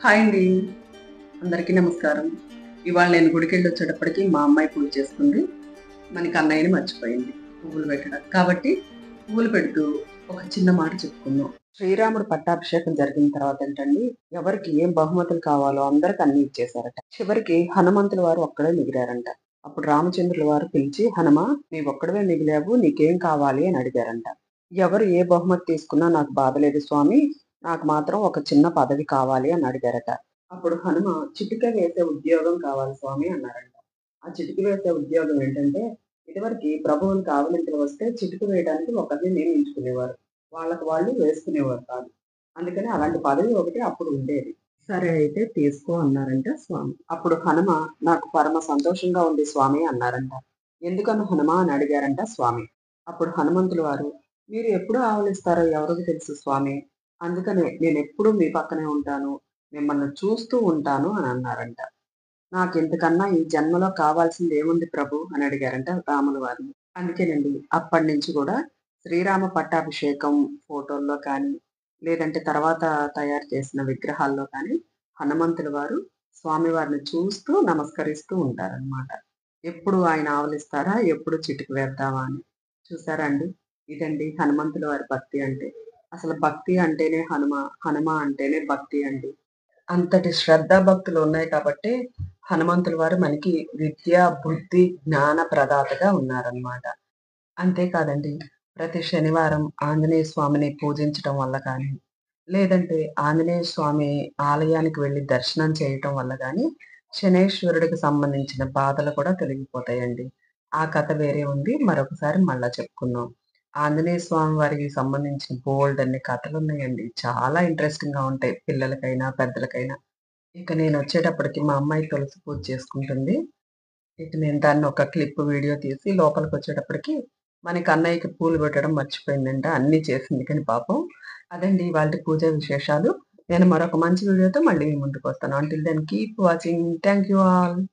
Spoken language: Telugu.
హాయ్ అండి. అందరికీ నమస్కారం. ఇవాళ నేను గుడికెళ్ళొచ్చేటప్పటికి మా అమ్మాయి పూజ చేసుకుంది. మనకి అన్నయ్యని మర్చిపోయింది పువ్వులు పెట్టడం. కాబట్టి పువ్వులు పెడుతూ ఒక చిన్న మాట చెప్పుకుందాం. శ్రీరాముడు పట్టాభిషేకం జరిగిన తర్వాత ఏంటండి, ఎవరికి ఏం బహుమతులు కావాలో అందరికి అన్నీ ఇచ్చేశారట. చివరికి హనుమంతుల వారు ఒక్కడే మిగిలారంట. అప్పుడు రామచంద్రుల వారు పిలిచి, "హనుమ, నీవొక్కడివే మిగిలావు. నీకేం కావాలి?" అని అడిగారంట. ఎవరు ఏ బహుమతి తీసుకున్నా నాకు బాధ లేదు స్వామి. నాకు మాత్రం ఒక చిన్న పదవి కావాలి అని అడిగారట. అప్పుడు హనుమ, చిటిక వేసే ఉద్యోగం కావాలి స్వామి అన్నారంట. ఆ చిటిక వేసే ఉద్యోగం ఏంటంటే, ఇదివరకి ప్రభువునికి ఆవలింతలు వస్తే చిటిక వేయడానికి ఒకరిని నియమించుకునేవారు. వాళ్ళకి వాళ్ళు వేసుకునేవారు కాదు. అందుకని అలాంటి పదవి ఒకటి అప్పుడు ఉండేది. సరే అయితే తీసుకో అన్నారంట స్వామి. అప్పుడు హనుమ, నాకు పరమ సంతోషంగా ఉంది స్వామి అన్నారంట. ఎందుకని హనుమ అని అడిగారంట స్వామి. అప్పుడు హనుమంతుల వారు, మీరు ఎప్పుడు ఆవలిస్తారో ఎవరికి తెలుసు స్వామి. అందుకనే నేనెప్పుడూ మీ పక్కనే ఉంటాను. మిమ్మల్ని చూస్తూ ఉంటాను అని అన్నారంట. నాకింతకన్నా ఈ జన్మలో కావాల్సింది ఏముంది ప్రభు అని అడిగారంట రాముల వారిని. అందుకేనండి అప్పటినుంచి కూడా శ్రీరామ పట్టాభిషేకం ఫోటోల్లో కానీ, లేదంటే తర్వాత తయారు చేసిన విగ్రహాల్లో కానీ హనుమంతుల వారు స్వామివారిని చూస్తూ నమస్కరిస్తూ ఉంటారనమాట. ఎప్పుడు ఆయన ఆవలిస్తారా? ఎప్పుడు చిటికి వేద్దామా అని. చూసారా అండి? ఇదండి హనుమంతుల వారి భక్తి అంటే. అసలు భక్తి అంటేనే హనుమ, హనుమ అంటేనే భక్తి అండి. అంతటి శ్రద్ధా భక్తులు ఉన్నాయి కాబట్టే హనుమంతుల వారు మనకి విద్య, బుద్ధి, జ్ఞాన ప్రదాతగా ఉన్నారనమాట. అంతేకాదండి, ప్రతి శనివారం ఆంజనేయ స్వామిని పూజించటం వల్ల కానీ, లేదంటే ఆంజనేయ స్వామి ఆలయానికి వెళ్లి దర్శనం చేయటం వల్ల గానీ, శనైశ్వరుడికి సంబంధించిన బాధలు కూడా తొలగిపోతాయండి. ఆ కథ వేరే ఉంది. మరొకసారి మళ్ళా చెప్పుకుందాం. ఆంజనేయ స్వామి వారికి సంబంధించిన బోలెడన్ని కథలున్నాయండి. చాలా ఇంట్రెస్టింగ్‌గా ఉంటాయి. పిల్లలకైనా, పెద్దలకైనా. ఇక నేనొచ్చేటప్పటికి మా అమ్మాయి తులసి పూజ చేసుకుంటుంది. ఇక నేను దాన్ని ఒక క్లిప్ వీడియో తీసి లోపలికొచ్చేటప్పటికి మనకి అన్నయ్యకి పూలు పెట్టడం మర్చిపోయిందంట. అన్నీ చేసింది కానీ పాపం. అదండి ఇవాల్టి పూజా విశేషాలు. నేను మరొక మంచి వీడియోతో మళ్ళీ మీ ముందుకొస్తాను. Until then keep watching. Thank you all.